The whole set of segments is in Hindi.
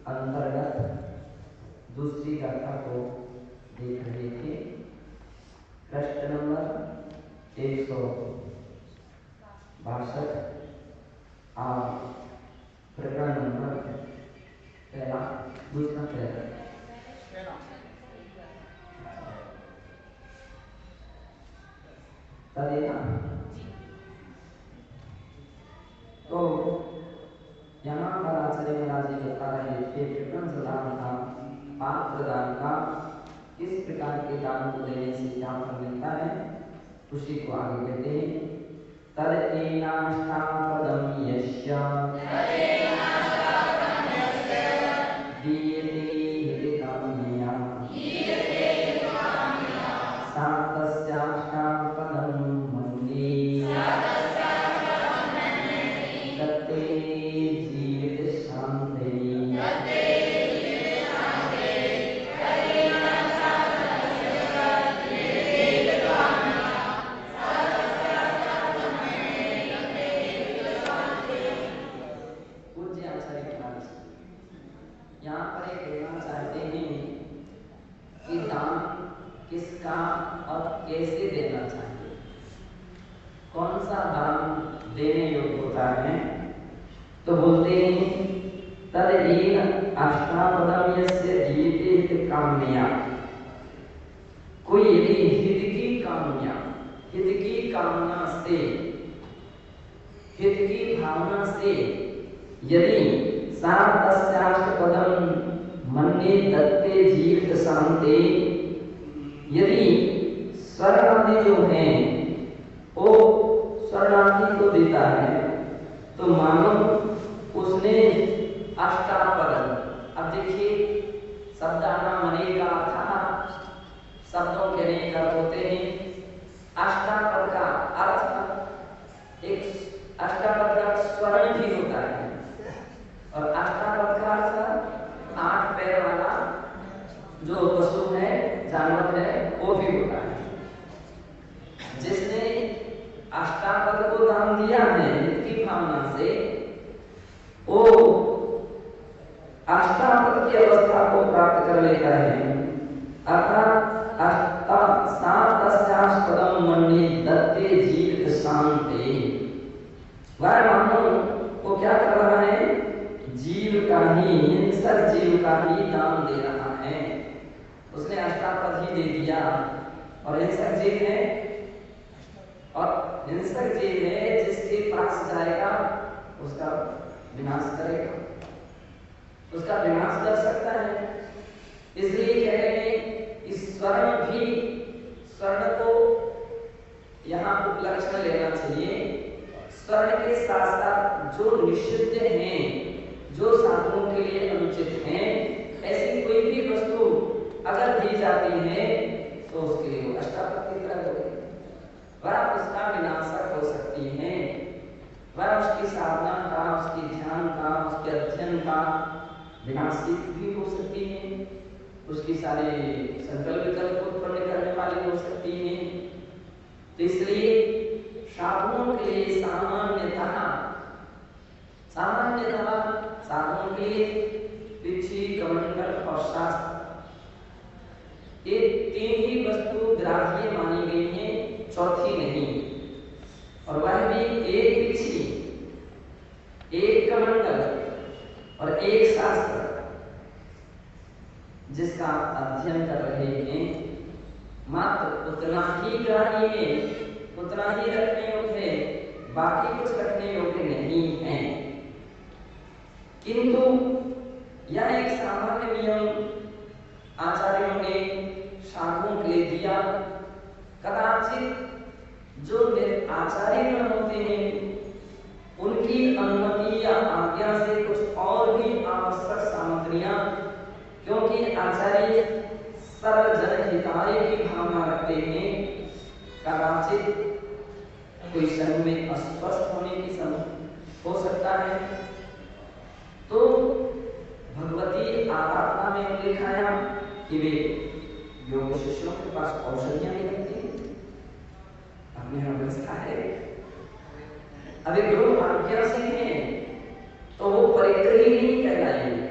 अंतर्गत दूसरी गाथा को देख रहे थे। प्रश्न नंबर 162 प्रकरण नंबर पहला दूसरा पहला तदेना। तो यहाँ पर आचार्य महाराज जी बता रहे थे प्रकरण प्रदान का, पात्र दान का, किस प्रकार के दान को देने से क्या फल मिलता है, उसी को आगे कहते हैं। तदेनाष्टापदं यस्य दीयते हितकाम्यया सा तस्याष्टापदं मन्ये दत्ते जीवितशान्ते। यहाँ पर एक कहना चाहते हैं कि दान किसका और कैसे देना चाहिए, कौन सा दान देने योग्य होता है। तो बोलते हैं तदेन अष्टापदं यस्य दीयते हितकाम्यया। कोई यदि हित की कामना से, हित की भावना से यदि सा तस्याष्टपदं मन्ये दत्ते जीवित शान्ते, यदि शरणार्थी जो हैं वो शरणार्थी को देता है तो मानो उसने अष्टापद। अब देखिए शब्द आना मने का अर्थ, शब्दों के अनेक अर्थ होते हैं। अष्टापद का अर्थ, एक अष्टापद का स्वर्ण भी होता है और अष्टापद का अर्थ 8 पैर वाला जो पशु है, जानवर है, वो भी होता है। जिसने अष्टापद को दान दिया है इसकी भावना से, वो अष्टापद की अवस्था को प्राप्त कर लेता है। अर्थात तस्याष्टपदं मन्ये दत्ते जीवित शान्ते। वह मानो वो क्या कर रहा है, जीव का ही, हिंसक जीव का ही दान दे रहा है। उसने अष्टापद ही दे दिया और हिंसक जीव है, और हिंसक जीव है जिसके पास जाएगा उसका विनाश करेगा, उसका विनाश कर सकता है। इसलिए कह रहे हैं इस स्वर्ण भी, स्वर्ण को यहाँ उपलक्षण लेना चाहिए। स्वर्ण के साथ साथ जो निषिद्ध हैं, जो साधुओं के लिए अनुचित हैं, ऐसी कोई भी वस्तु अगर दी जाती है तो उसके लिए वो अष्टापद की तरह होगी। वह उसका विनाशक हो सकती है, वह उसकी साधना का, उसकी ध्यान का, उसके अध्ययन का विनाशिक भी हो सकती है, उसकी सारे संकल्प विकल्प उत्पन्न करने वाली हो सकती है। तो इसलिए साधुओं के लिए सामान्यतः साधुओं के लिए पृथ्वी, कमंडल और शास्त्र, ये 3 ही वस्तु ग्राह्य मानी गई है, चौथी नहीं। और वह भी एक पृथ्वी, एक कमंडल और एक शास्त्र जिसका अध्ययन कर रहे हैं, मात्र उतना ही ग्राह्य है, उतना ही रखने योग्य है, बाकी कुछ रखने योग्य नहीं है। किंतु यह एक सामान्य नियम आचार्यों ने साधुओं के लिए दिया। कदाचित जो आचार्य होते हैं उनकी अनुमति या आज्ञा से कुछ और भी आवश्यक सामग्रियां, क्योंकि आचार्य सर्वजन हिताय की भावना रखते हैं, कदाचित कोई संग में अस्वस्थ होने की हो सकता है, तो भगवती आराधना में लिखाया कि वे योग शिष्यों के पास औषधियां नहीं रखती, हमने व्यवस्था है। अभी गुरु आज्ञा से है तो वो परिग्रही नहीं कहलाएंगे,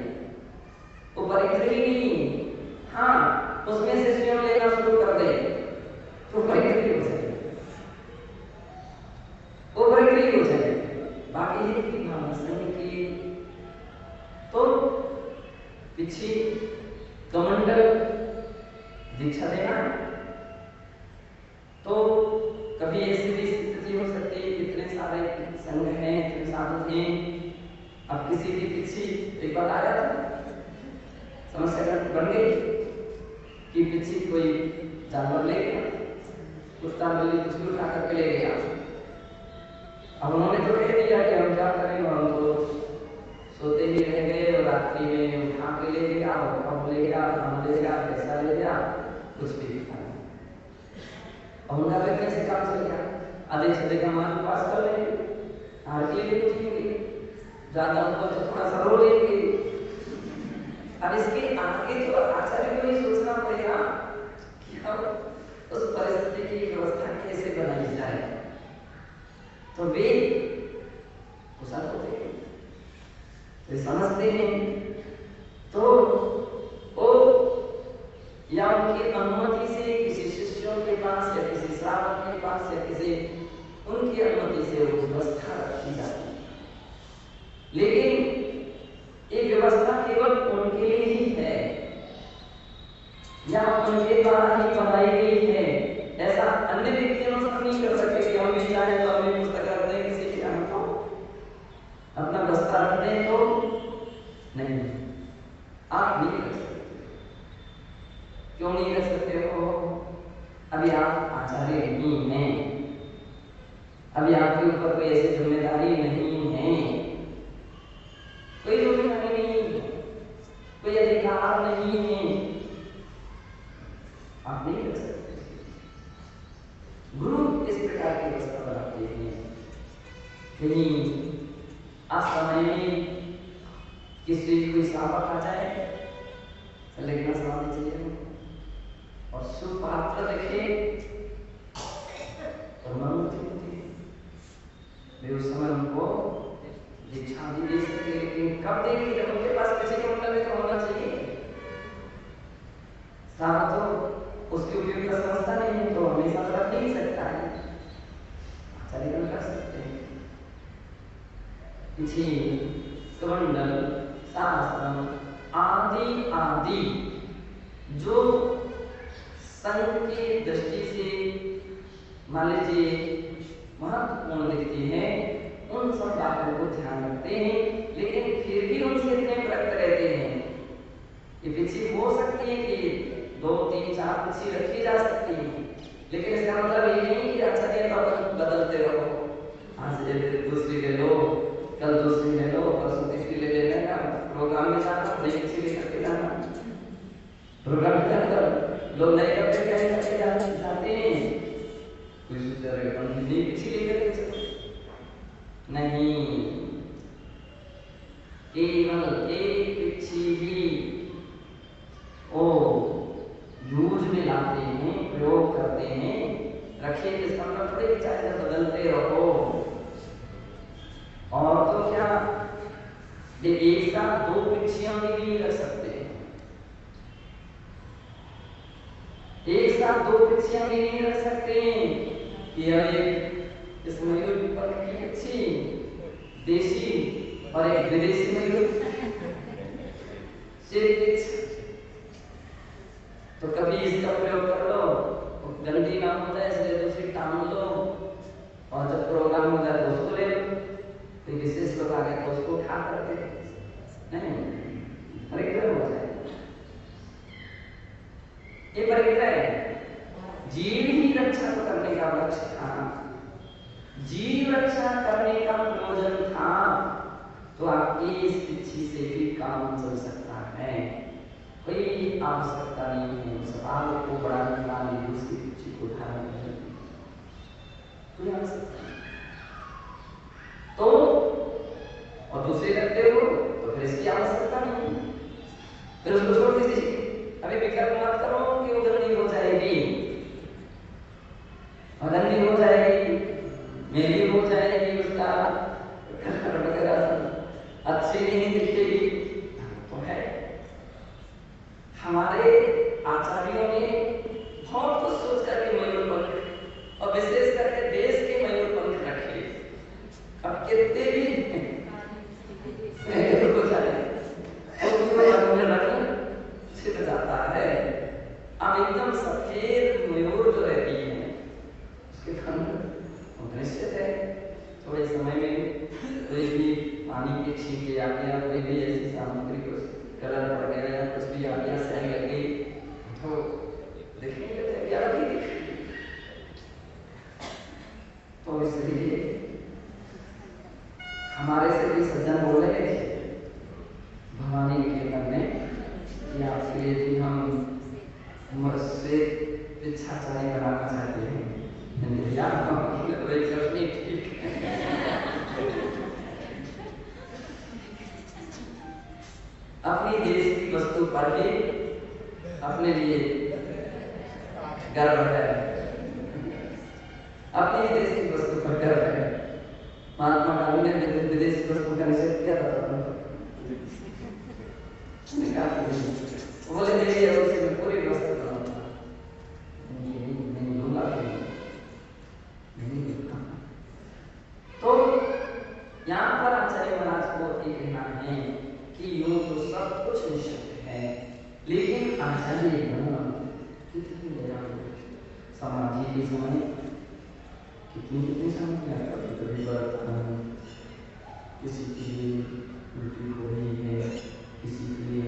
पिछी कमंडल दीक्षा देना है। तो कभी ऐसी भी स्थिति हो सकती है, इतने सारे संघ हैं, इतने साधु हैं, अब किसी की पिछी एक बार आया था, समस्या बन गई कि पिछी कोई जानवर ले गया, कुत्ता बिल्ली कुछ भी उठा करके ले गया। अब उन्होंने तो कह दिया कि हम क्या करें, हम तो सोते ही रह गए और रात्रि में उठा के ले गया, और कब ले गया, कहाँ ले गया, पैसा ले गया, कुछ भी नहीं। और उनका भी कैसे काम चल गया, आधे से देखा हमारे पास कर लेंगे, आरती भी उठेंगे, ज्यादा ऊपर तो थोड़ा सा रो लेंगे। अब इसके आगे तो आचार्य को ये सोचना पड़ेगा कि हम उस परिस्थिति की व्यवस्था कैसे बनाई जाए। तो वे कुशल होते हैं, वे समझते हैं, तो वो या उनकी अनुमति से किसी शिष्यों के पास या किसी श्रावक के पास या किसी उनकी अनुमति से वो व्यवस्था रखी जाती है। लेकिन ये व्यवस्था केवल उनके लिए ही है या उनके द्वारा ही बनाई गई है, ऐसा अन्य व्यक्ति अनुसार नहीं कर सकते कि हम भी चाहें तो हमें पुस्तक रख दें, किसी के यहाँ तो अपना बस्ता रख दें, तो नहीं, आप नहीं कर सकते। क्यों नहीं कर सकते हो? अभी आप आचार्य नहीं हैं, अभी आपके ऊपर कोई ऐसी जिम्मेदारी नहीं है, कोई जिम्मेदारी नहीं है, कोई अधिकार नहीं है, आप नहीं कर सकते। गुरु इस प्रकार की व्यवस्था बनाते हैं। कहीं असमय में किसी कोई श्रावक आ जाए, लेकिन समाधि चाहिए और सुपात्र देखे और मन वे उस समय उनको दीक्षा भी दे सकते, लेकिन कब देंगे? जब उनके पास किसी के मतलब तो होना चाहिए। सारा तो उसके उपयोग का समझता नहीं है, तो हमेशा रख नहीं सकता है, आचार्य कर सकते हैं। पिछी कमंडल शास्त्रम आदि आदि जो संघ की दृष्टि से मान लीजिए महत्वपूर्ण दिखती है, उन सब बातों को ध्यान रखते हैं, लेकिन फिर भी उनसे इतने विरक्त रहते हैं। ये पिछी हो सकती है कि 2, 3, 4 पिछी रखी जा सकती है, लेकिन इसका मतलब ये नहीं कि आचार्य बदलते रहो, आज से दूसरी ले लो, कल दूसरी ले लो, परसों तीसरी ले लेना, प्रोग्राम में जाना नई पिछी लेकर के जाना, प्रोग्राम के अंदर लोग नए कपड़े पहन करके जाते हैं, कोई सोचेगा नई पिछी लेकर के चलो, नहीं, केवल एक पिछी ही ओ यूज में लाते हैं, प्रयोग करते हैं, रखिए कि इसका थोड़े चाहे बदलते रहो। और तो क्या ये एक साथ 2 पिछियां भी नहीं रख सकते, एक साथ 2 पिछियां भी नहीं रख सकते कि एक इस मयूर पर की अच्छी देशी और एक विदेशी मयूर तो कभी इसका प्रयोग कर लो, गलती ना हो जाए इसलिए दूसरी टांग लो, और जब प्रोग्राम हो जाए तो उसको ले लो, तो विशेष लोग आ गए तो उसको उठा करके नहीं परिग्रह हो जाए। ये परिग्रह है, जीव ही रक्षा करने का लक्ष्य था, जीव रक्षा करने का प्रयोजन था, तो आपकी इस पिछी से भी काम चल सकता है, कोई आवश्यकता नहीं है उस बाल को बढ़ाने वाली उसकी पिछी को धारण करने की, कोई आवश्यकता नहीं। तो और दूसरे करते हो तो फिर इसकी आवश्यकता नहीं, फिर उसको छोड़ दीजिए, अभी विकल्प मत करो कि वो गंदी हो जाएगी, और गंदी हो जाएगी, मेरी हो जाएगी, उसका वगैरह अच्छी नहीं दिखेगी, तो है। हमारे आचार्यों ने बहुत कुछ सोच करके मयूर पंख और विशेष करके देश के मयूर पंख रखे, अब कितने भी हो जाए पानी के छींटे आ गया, कोई भी ऐसी सामग्री को कलर पड़ गया या कुछ भी आ गया, सही लग गई तो देखेंगे तो क्या लगेगी। तो इसलिए हमारे से भी सज्जन बोले भवानी निकेतन में कि आपसे यदि हम उम्र से इच्छाचारी बनाना चाहते हैं ठीक अपनी देश की वस्तु पर ही अपने लिए गर्व है, अपने देश की वस्तु पर गर्व है। महात्मा गांधी ने विदेशी वस्तु का निषेध किया था, बोले मैं पूरी व्यवस्था करूंगा, नहीं लूंगा, नहीं लूंगा। तो यहाँ पर आचार्य महाराज को ये कहना है कि यूं तो सब कुछ निश्चित है, लेकिन आचार्य कितनी समाधि की समय कितनी समझ कभी किसी के लिए उल्टी हो रही है, किसी के लिए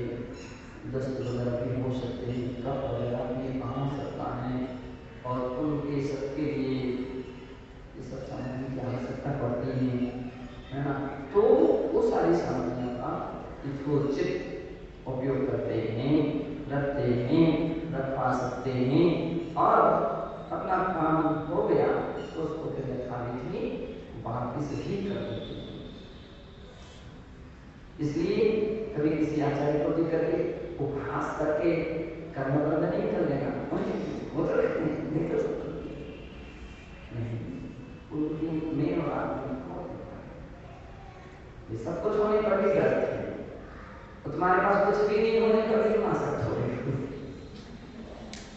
दस्त वगैरह भी हो सकते हैं, कफ वगैरह भी आ सकता है, और उनके सबके लिए ये सब सामग्री की आवश्यकता पड़ती है ना। तो वो सारी सामग्रियों का यथोचित उपयोग करते हैं, रखते हैं, रखवा सकते हैं, और अपना काम हो गया तो उसको फिर यथाविधि वापिस ही कर देते हैं। इसलिए कभी किसी आचार्य को भी करके उपहास करके कर्मबंध नहीं कर लेना, वो तो नहीं कर सकते, उनकी मेन और आदमी ये सब कुछ होने पर भी गलत है, तो तुम्हारे पास कुछ भी नहीं होने पर भी तुम आसक्त हो रहे हो।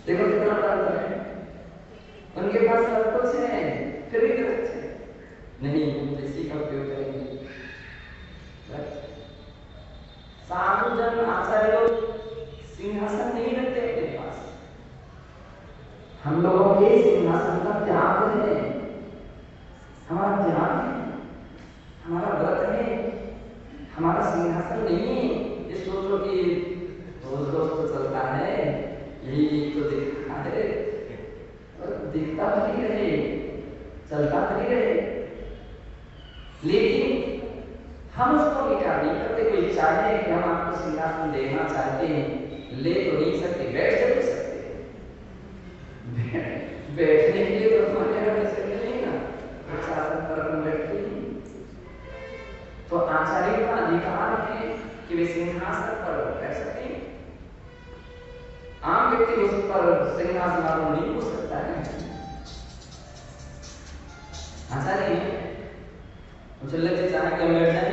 देखो कितना बड़ा अंतर है, उनके पास सब कुछ है फिर भी गलत है, नहीं हम इसी का उपयोग करेंगे। साधु जन आचार्य लोग सिंहासन नहीं रखते अपने पास, हम लोगों के सिंहासन का त्याग है, हमारा त्याग है, हमारा व्रत है, हमारा सिंहासन नहीं है। ये सोचो कि रोज रोज तो चलता है, यही तो दिखता है, दिखता तो नहीं रहे, चलता तो नहीं रहे, लेकिन हम उसको विकार नहीं करते। कोई चाहे कि हम आपको सिंहासन देना चाहते हैं, ले तो नहीं सकते, बैठ तो नहीं सकते, बैठने के लिए तो हमारे घर में सकते नहीं ना, शासन पर हम बैठते हैं। तो आचार्य का अधिकार है कि वे सिंहासन पर बैठ सकते हैं, आम व्यक्ति उस पर सिंहासन आरोह नहीं हो सकता है। आचार्य मुझे लगता चाहे कि बैठ जाए,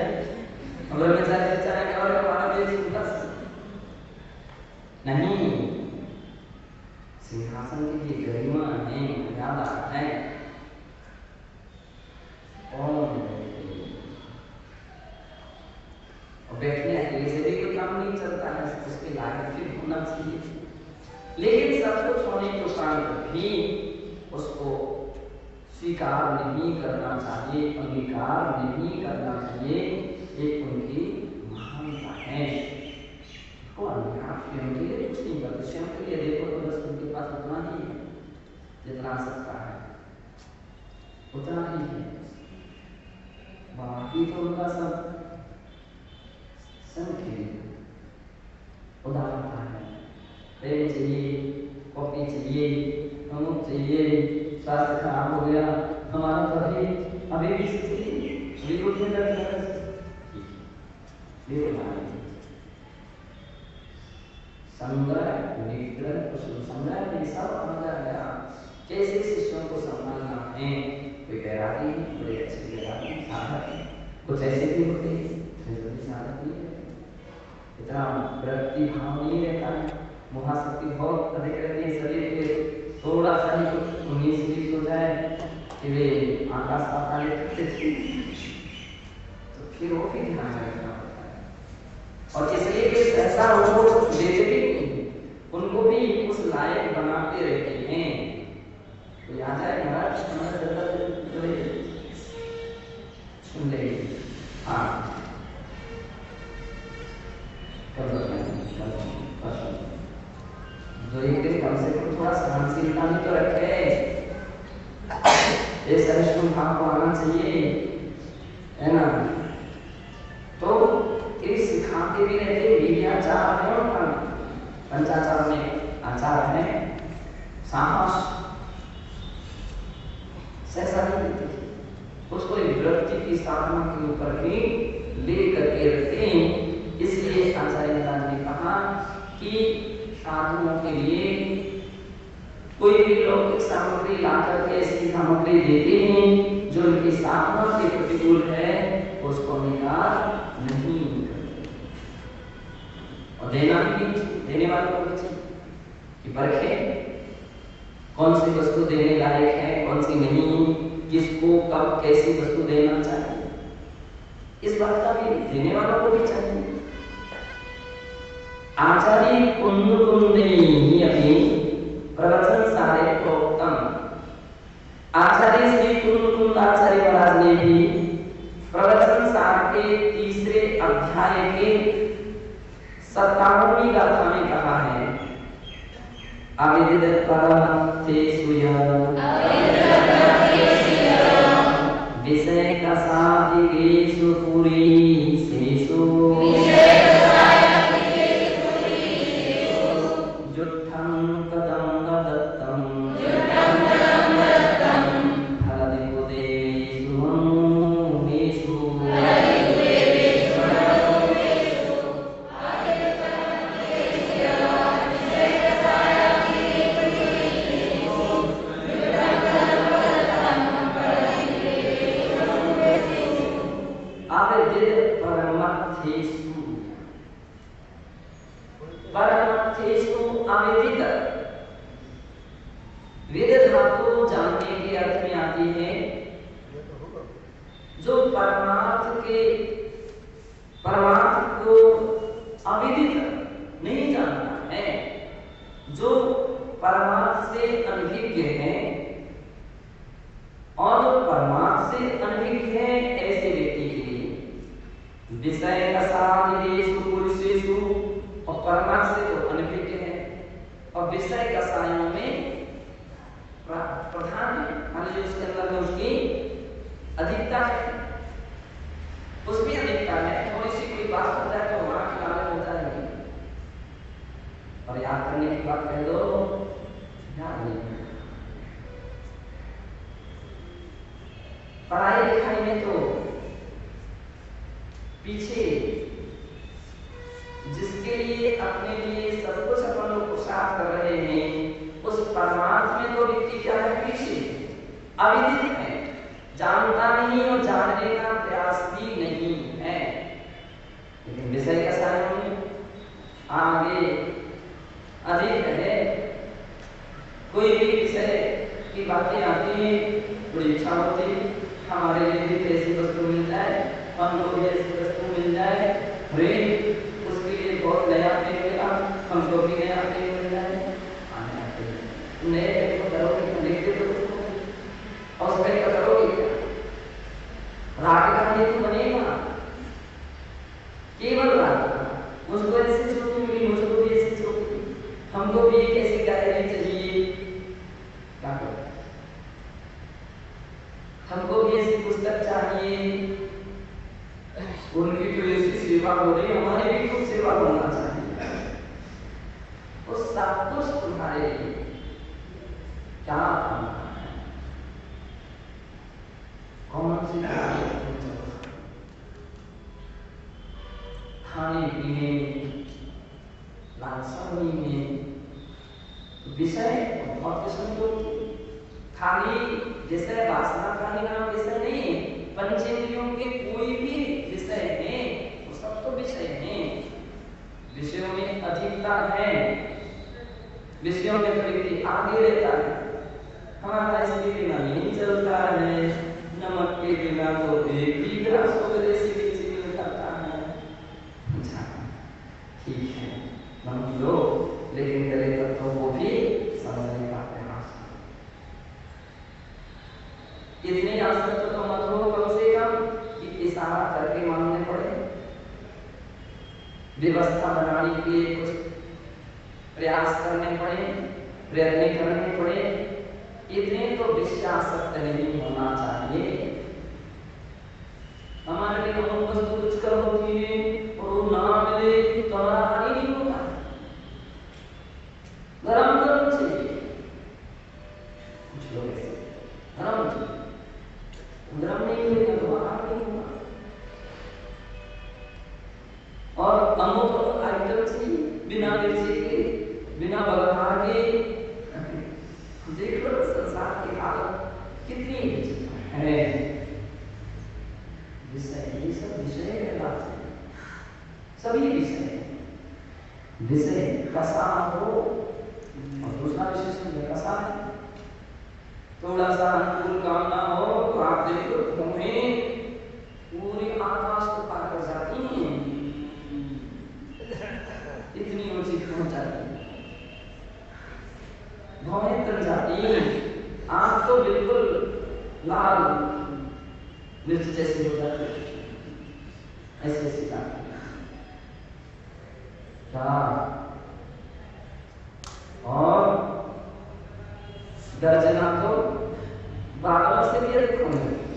अगर मैं चाहे कि और हमारा भी बस नहीं, सिंहासन की ये गरिमा है, मर्यादा है, और बैठने अकेले से भी कोई काम नहीं चलता है, उसके लायक भी होना चाहिए। लेकिन सब कुछ होने के उपरांत भी उसको स्वीकार नहीं करना चाहिए, अंगीकार नहीं करना चाहिए, एक उनकी महानता है। को अंगीकार स्वयं के लिए कुछ नहीं करते, स्वयं के लिए देखो तो बस उनके पास उतना ही है, जितना सकता है उतना ही है, बाकी तो उनका सब उदाहरण है। पेन चाहिए, कॉपी चाहिए, अमुक चाहिए, स्वास्थ्य खराब हो गया, हमारा कभी अभी भी संग्रह निग्रह कुशल संग्रह में सब समझा गया कैसे शिष्यों को संभालना है। कोई बैरागी, कोई अच्छे बैरागी साधक, कुछ ऐसे भी होते हैं साधक नहीं रहते, इतना वृत्ति भाव नहीं रहता है, महाशक्ति बहुत अधिक रहती है, शरीर के थोड़ा सा ही कुछ 19-20 हो जाए कि वे आकाश पाताल करते थे, तो फिर वो भी ध्यान रखना होता है। और इसलिए कि ऐसा उनको देते भी नहीं, उनको भी उस लायक बनाते रहते हैं। तो आ जाए महाराज हमारा सुन लेंगे। हाँ भाव को आना चाहिए, है ना। तो ये सिखाते भी रहते, वीर्याचार है उनका, पंचाचार में आचार है, साहस सहसा नहीं देते, उसको वृत्ति की साधना के ऊपर ही लेकर के रखते हैं। इसलिए आचार्य महाराज ने कहा कि साधुओं के लिए कोई भी लौकिक सामग्री लाकर के ऐसी सामग्री देते हैं जो उनकी साधना के प्रतिकूल है, उसको निकाल नहीं करते। और देना भी, देने वालों को भी चाहिए कि परखे कौन सी वस्तु देने लायक है, कौन सी नहीं, किसको कब कैसी वस्तु देना चाहिए, इस बात का भी देने वालों को भी चाहिए। आचार्य कुंदकुंदी अपनी प्रवचन सारे प्रोक्तम, आचार्य श्री कुंदकुंद आचार्य महाराज ने भी प्रवचन सार के तीसरे अध्याय के 57वीं गाथा में कहा है, अविदित परमतेषु विषय कसादिकेषु पुरीषेषु जुट्ठं कदं दत्तं फलदिपुदेषु मनुषु वेद धातु जानने के अर्थ में आती है जो परमार्थ को अविदित नहीं जानता है, जो परमार्थ से अनभिज्ञ है और जो परमार्थ से अनभिज्ञ है, ऐसे व्यक्ति के लिए विषय कसादिकेषु पुरुषेषु, और परमार्थ से जो अनभिज्ञ है और विषय कसायों में प्रधान है, मान लीजिए उसके अंदर में उसकी अधिकता है, उसमें अधिकता है, थोड़ी सी कोई बात होता है तो वहां की लालच होता है, और याद करने की बात कह दो, याद नहीं। पढ़ाई लिखाई में तो पीछे जिसके लिए अपने लिए सब कुछ अपन लोग पुरुषार्थ कर रहे हैं, उस परमार्थ में तो व्यक्ति क्या है, पीछे अविदित है, जानता नहीं और जानने का प्रयास भी नहीं है। लेकिन विषय का साधन आगे अधिक है, कोई भी विषय की बातें आती है, बड़ी इच्छा होती है हमारे लिए भी ऐसी वस्तु मिल जाए, हमको भी ऐसी वस्तु मिल जाए, उसके लिए बहुत नया पेड़ मिला, हमको भी नया पेड़ मिल जाए, नए पेड़ को करोगे लिखते तो और उस पेड़ का करोगे क्या, राग का हेतु बनेगा, केवल राग का, मुझको ऐसी चोटी मिली, मुझको भी ऐसी चोटी, हमको भी एक ऐसी डायरी चाहिए, क्या करो, हमको भी ऐसी पुस्तक चाहिए, उनकी तो ऐसी सेवा हो रही, हमारी भी कुछ सेवा होना चाहिए, उस सब कुछ तुम्हारे लिए क्या करना है, कौन सी खाने पीने लालसानी में विषय बहुत किस्म के, खाली विषय वासना का ही नाम विषय नहीं, पंचेंद्रियों के कोई भी विषय है, वो सब तो विषय है, विषयों में अधिकता है, विषयों में प्रवृत्ति आगे रहता है, हमारा इसके बिना नहीं चलता है, नमक के बिना तो एक भी गिलास वगैरह से भी चिकन करता है, ठीक है नमक लो, लेकिन गले तक तो वो भी समझने का प्रयास, इतने आसक्त तो मत हो कम से कम कि इशारा करके मानने पड़े, व्यवस्था बनाने के लिए कुछ प्रयास करने पड़े, प्रयत्न करने पड़े, इतने तो विश्वासक्त नहीं होना चाहिए। हमारे लिए हम वस्तु कुछ कर होती है और वो ना मिले तो हमारा हानि नहीं होता। गरम गरम चाहिए, कुछ लोग ऐसे गरम चाहिए, गरम नहीं मिलेगा तो आहार नहीं होगा। और अमुक आइटम चाहिए बिना मिर्ची के, बिना बघार के। देखो संसार की हालत कितनी है। विषय, ये सब विषय है बात है, सभी विषय कसा हो और दूसरा विशेषण कसा है। थोड़ा सा अनुकूल काम ना हो तो आप देखो तुम्हें पूरी आकाश को पार कर जाती हैं, इतनी ऊंची पहुंच जाती है, भौहें तर जाती हैं, आंख तो बिल्कुल लाल मिर्च जैसी हो जाती है, ऐसे ऐसी जाती है। और गर्जना तो बादलों से भी अधिक होने लगी।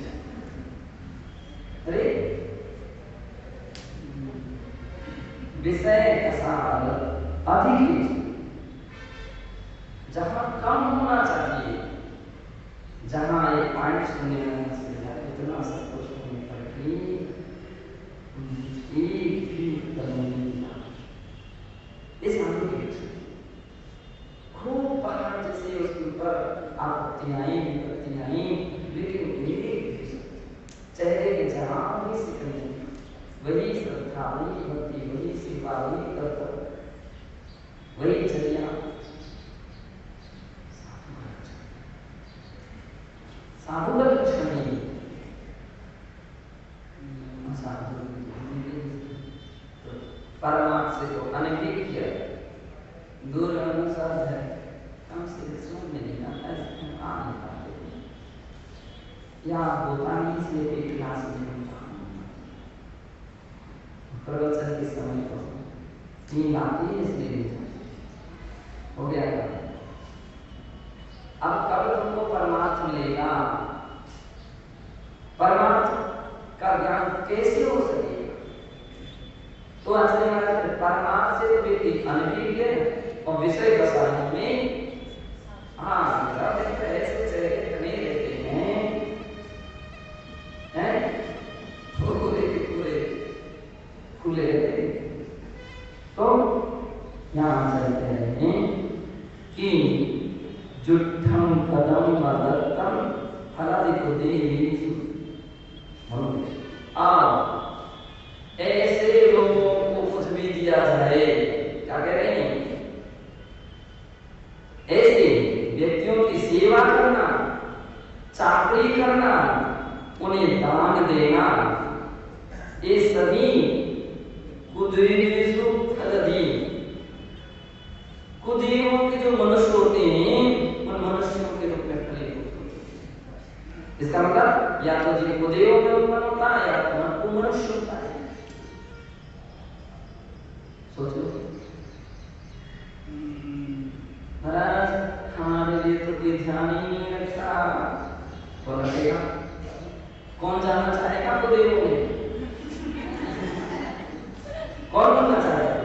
अरे विषय ऐसा अधिक, जहां कम होना चाहिए, जहां एक पॉइंट सुनने में इतना सब कुछ होने पर भी एक भी कमी नहीं था। इस आंदोलन खूब पहाड़ जैसे उसके ऊपर आपत्तियां आई, लेकिन चेहरे के जहां भी सिकंदी, वही श्रद्धा, वही भक्ति, वही सेवा, वही कर्तव्य, वही चर्या, साधु का लक्षण नहीं। परमार्थ से तो अनभिज्ञ दूर अनुसार है, हम से समझ में नहीं आता, आ नहीं पाते, या होता नहीं इसलिए एक क्लास में प्रवचन के समय तो तीन आती है इसलिए नहीं जाती। हो गया था। अब कब तुमको परमार्थ मिलेगा? परमार्थ का ज्ञान कैसे हो सकेगा? तो आचार्य महाराज परमार्थ से तो व्यक्ति अनभिज्ञ और विषय बसाने में ऐसे चेहरे नहीं रहते हैं, पूरे खुले रहते। तो यहाँ चलते हैं कि जुट्ठम कदम वदत्तम फलादिको देवी। ऐसे लोगों को कुछ भी दिया जाए, क्या कह रहे हैं? ऐसे व्यक्तियों की सेवा करना, चाकरी करना, उन्हें दान देना, ये सभी कुदेवेषु फलदी, कुदेवों के जो मनुष्य होते हैं उन मनुष्यों के रूप में फलित होते हैं। इसका मतलब या तो जी कुदेवों में उत्पन्न होता है या तो मनुष्य होता है। सोचो महाराज हमारे लिए तो कोई ध्यान ही नहीं रखता, कौन रखेगा? कौन जानना चाहेगा कुदेवों में? कौन बनना चाहेगा?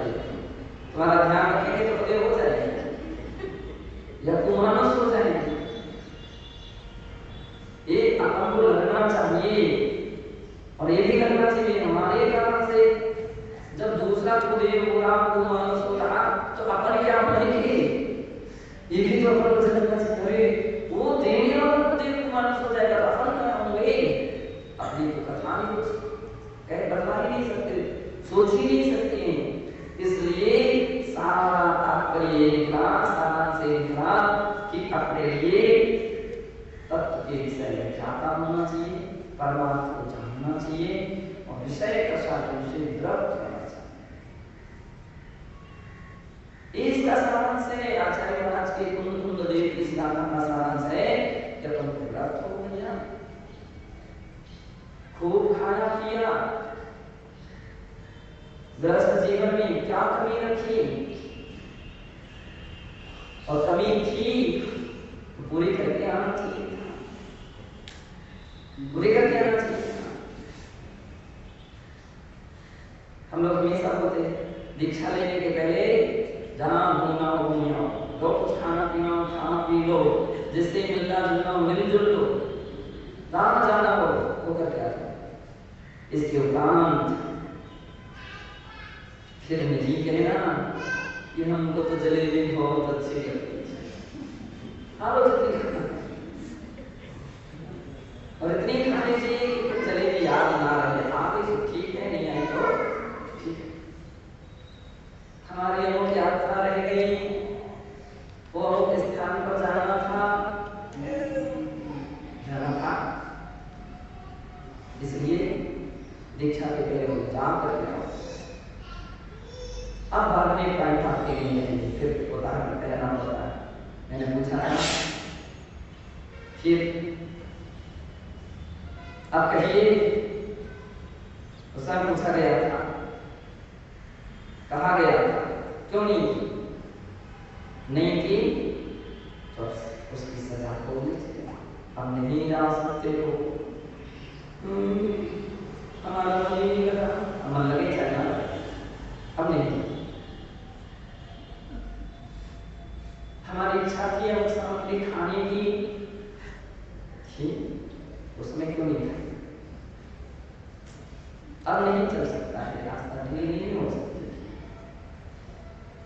तुम्हारा ध्यान रखेंगे तो कुदेव हो जाएंगे या तुम मानस हो जाएंगे। ये हमको लगना चाहिए और ये भी लगना चाहिए हमारे कारण से जब दूसरा कुदेव हो रहा, को मानस हो रहा, तो अपन क्या बनेंगे? ये भी तो अपन को समझना चाहिए। वो देने वाला कुदेव को मानस हो जाएगा, अपन क्या होंगे? अपनी तो कथा नहीं कह बता ही नहीं सकते, सोच ही नहीं सकते। इसलिए सारा तात्पर्य लिखा, सारा से लिखा कि अपने लिए तत्व के विषय ज्ञाता होना चाहिए, परमार्थ को जानना चाहिए और विषय प्रसाद से द्रव करना चाहिए। इसका सारांश है आचार्य महाराज के कुंद देव के सिद्धांत का सारांश है कि तुमको व्रत हो गया, खूब खाया पिया, गृहस्थ जीवन में क्या कमी रखी और कमी थी तो पूरी करके आना चाहिए, पूरी करके आना चाहिए। हम लोग हमेशा बोलते हैं दीक्षा लेने के पहले जहाँ घूमना हो घूम आओ, जो कुछ खाना पीना हो खाना पी लो, जिससे मिलना जुलना मिलजुल लो, जहाँ जाना हो वो करके आ जाओ। इसके उपरांत फिर नहीं कहना कि हमको तो जलेबी बहुत अच्छी लगती है, हाँ वो जितनी खाना और इतनी खानी चाहिए कि फिर जलेबी याद ना रहे, आ गई तो ठीक है, नहीं आई तो ठीक है। हमारी अमुक यात्रा रह गई, वो अमुक स्थान पर जाना था, इसलिए दीक्षा के पहले वो जान करके आओ। अब बाद में टाइम आपके लिए फिर उदाहरण कहना होता है। मैंने पूछा था फिर अब कहिए, उससे पूछा गया था, कहा गया था क्यों नहीं की तो उसकी सजा होगी, हम नहीं जा सकते हो, हमारा मन नहीं लगा, मन लगे चलना, अब नहीं, हमारी इच्छा थी हम सामग्री खाने की थी, उसमें क्यों नहीं खाई, अब नहीं चल सकता है, रास्ता ढील नहीं हो सकती,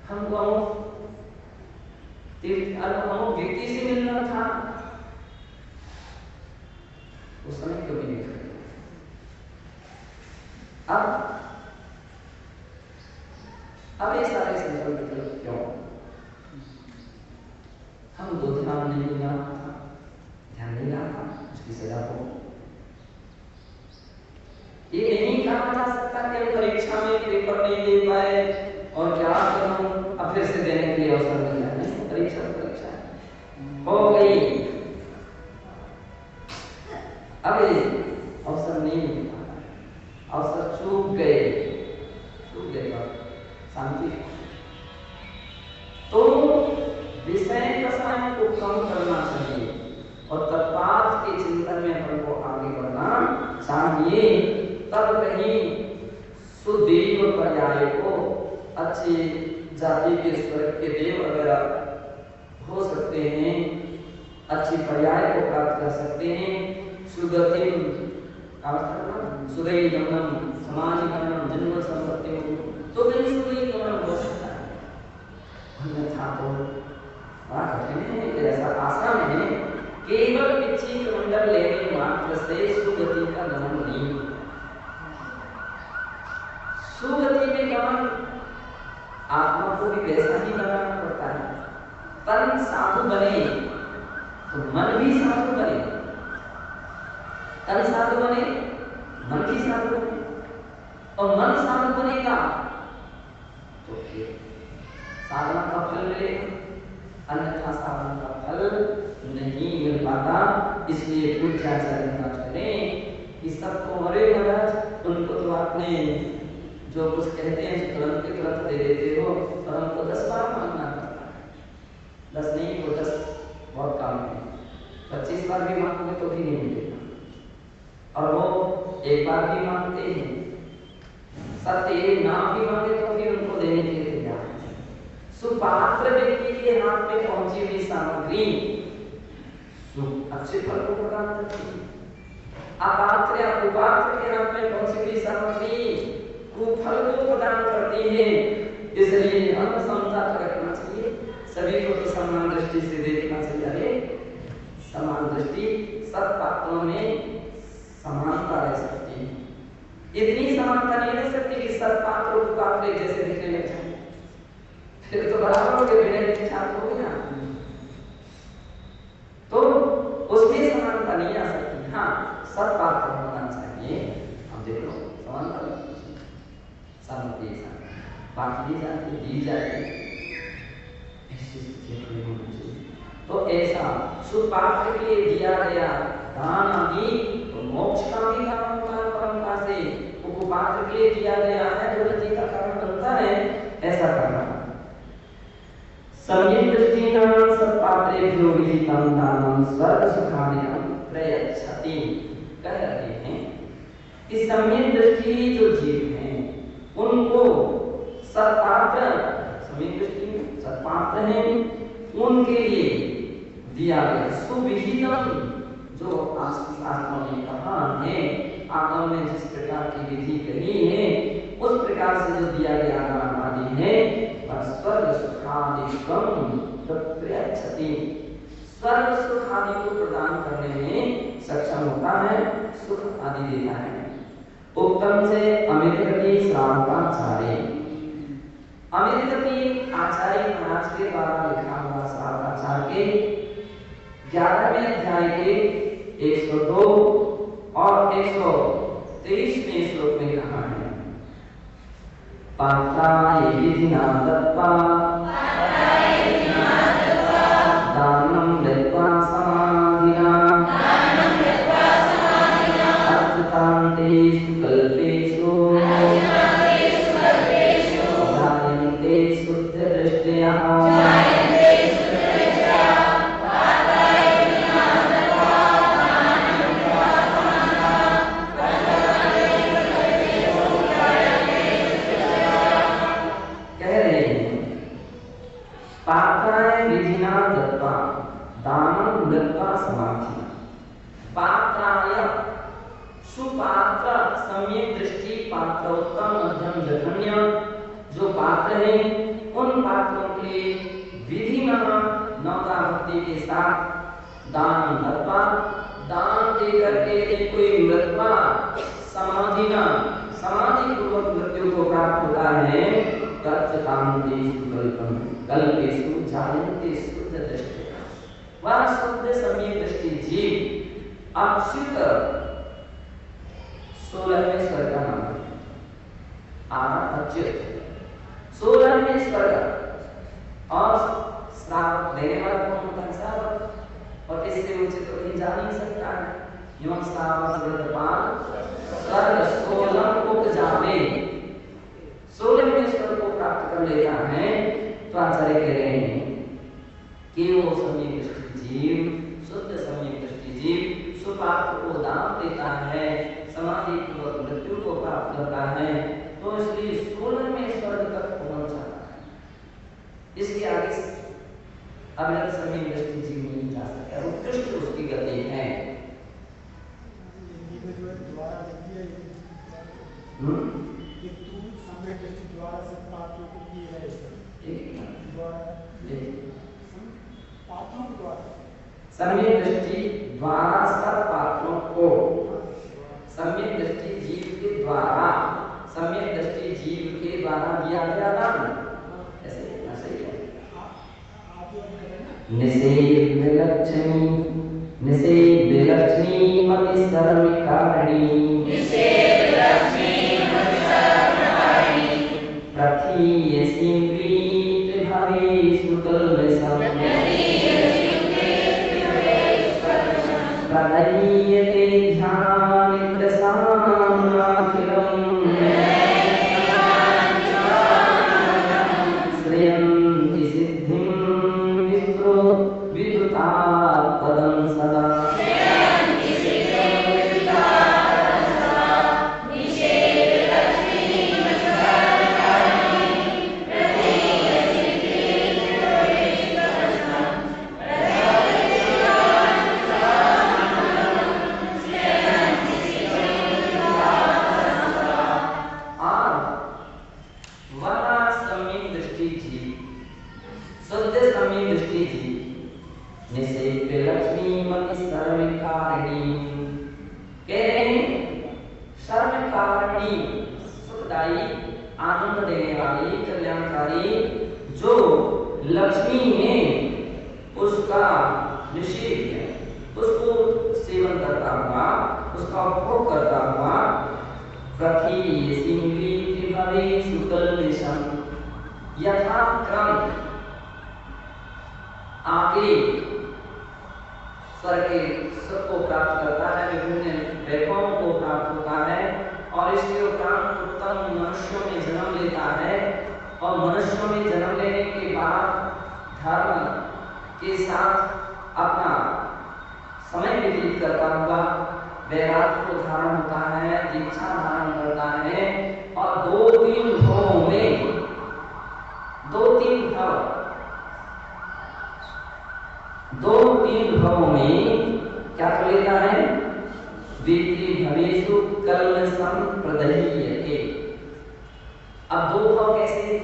हमको व्यक्ति से मिलना था, उस समय क्यों नहीं खाई। अब ये सारे संकल्प क्यों, हम दो ध्यान नहीं लगा था, ध्यान नहीं लगा था, उसकी सजा को ये नहीं कहा जा सकता कि हम परीक्षा में पेपर नहीं दे पाए और क्या करूं, अब फिर से देने के लिए अवसर मिल जाए, नहीं, परीक्षा हो गई, अब अवसर नहीं मिल पाता, अवसर चूक गए शांति। तो विषय रसायन को कम करना चाहिए और तत्पात के चिंतन में हमको आगे बढ़ना चाहिए, तब कहीं सुदेव पर्याय को अच्छी जाति के स्वर्ग के देव वगैरह हो सकते हैं, अच्छी पर्याय को प्राप्त कर सकते हैं, सुगतिम सुदय गमनम समाज गमनम जन्म संपत्ति तो भी सुदय गमनम हो सकता है, अन्यथा तो बड़ा कठिन है, ऐसा आसान है, केवल विचित्र मंडल लेने मात्र से सुगति का गमन नहीं होता, सुगति में गमन आत्मा को भी वैसा ही बनाना पड़ता है, तन साधु बने तो मन भी साधु बने, तन साधु बने मन भी साधु बने, और मन साधु बनेगा तो फिर साधना का फल मिलेगा, अन्यथा साधना का फल नहीं मिल पाता। इसलिए पूज्याचार्य करें कि सबको मरे महाराज, उनको तो आपने जो कुछ कहते हैं तुरंत के तुरंत दे देते हो, और हमको 10 बार मांगना पड़ता है, 10 नहीं तो 10 बहुत कम है, 25 बार भी मांगोगे तो भी नहीं मिलेगा, और वो एक बार भी मांगते हैं, सत्य नाम भी मांगे तो फिर उनको देने के लिए तैयार है। सुपात्र व्यक्ति के हाथ में पहुंची हुई सामग्री अच्छे फल को प्रदान करती है, अपात्र या कुपात्र के हाथ में पहुंची हुई सामग्री कुफल को प्रदान करती है, इसलिए हम समता रखना चाहिए, सभी को तो समान दृष्टि से देखना चाहिए, समान दृष्टि, सब पात्रों में समानता रह सकती है, इतनी समानता नहीं रह सकती कि सब पात्र कुपात्र जैसे दिखने लग जाए, फिर तो बराबर के बिना छात्र हो गया, तो उसमें समानता नहीं आ सकती। हाँ, सब पात्र होना चाहिए, हम देख लो समानता सामग्री बांट दी जाती तो ऐसा सुपात्र के लिए दिया गया दान आदि तो मोक्ष का भी कारण होता है, परंपरा से कुपात्र के लिए दिया गया है जो गति का कारण बनता है, ऐसा करना। सभी दृष्टि सत्पात्र पात्रेभ्यो विहितं दानं स्वर्ग सुखादिकं प्रयच्छति। कह रहे हैं कि सम्यक दृष्टि जो जीव हैं उनको सत्पात्र, सम्यक दृष्टि में सत्पात्र हैं, उनके लिए दिया गया सुविहितम, जो शास्त्रों ने कहा है, आगम में जिस प्रकार की विधि कही है उस प्रकार से जो दिया गया दान आदि है, वह स्वर्ग सुखादिकं प्रयच्छति, स्वर्ग सुख आदि को प्रदान करने में सक्षम होता है, सुख आदि देता है। उत्तम से अमेरिकी श्रावकाचार्य, अमेरिकी आचार्य महाराज के द्वारा लिखा हुआ श्रावकाचार्य के 11वें अध्याय के 102 और 123वें श्लोक में कहा है, पात्राय विधिना दत्त्वा दानं दत्त्वा समाधिना अर्थतान्तेषु कल्पेषु ध्यायन्ते शुद्धदृष्टयः। सुपात्र सम्यक दृष्टि पात्रोत्तम मध्यम जघन्य जो पात्र है, उन पात्रों के विधि नवता भक्ति के साथ दान दत्वा, दान दे करके कोई मृत्वा समाधि न समाधि पूर्वक मृत्यु को प्राप्त होता है, कल्पेषु जायन्ते शुद्ध दृष्टया, वह शुद्ध सम्यक दृष्टि जीव अच्युत 16वें स्वर्ग का नाम है, अच्युत 16वें स्वर्ग, और श्राप देने वाला कौन होता है? श्रावक, और इससे उचित तो कहीं जा नहीं सकता है। यम श्रावक स्वर्गपाल स्वर्ग 16 को जावे, 16वें स्वर्ग को प्राप्त कर लेता है। तो आचार्य कह रहे हैं कि वो सम्यक दृष्टि जीव, शुद्ध सम्यक दृष्टि जीव सुपात्र को दान देता है, समाधि पूर्वक मृत्यु को प्राप्त करता है, तो इसलिए 16वें स्वर्ग तक पहुंच जाता है। इसके आगे अविरत सम्यक दृष्टि जीव नहीं जा सकता, उत्कृष्ट उसकी गति है। सम्यक दृष्टि द्वारा सब पात्रों को, सम्यक दृष्टि जीव के द्वारा, सम्यक दृष्टि जीव के द्वारा दिया गया दान, ऐसे सही है। निषेध लक्ष्मी मति सर्व कारिणी, प्रथीयसी प्रीत भवेषु कल्मषम्, प्रदय्यते ध्यानिन्द्रसानाखिलम्, श्रेयन्ति सिद्धिं विप्रो विदुतात् पदं सदा। के साथ अपना समय व्यतीत करता हुआ वैराग्य को धारण होता है, दीक्षा धारण करता है और दो तीन भावों में क्या कर लेता है? विधि भवेषु कल्मषं प्रदह्यते। अब दो भाव कैसे?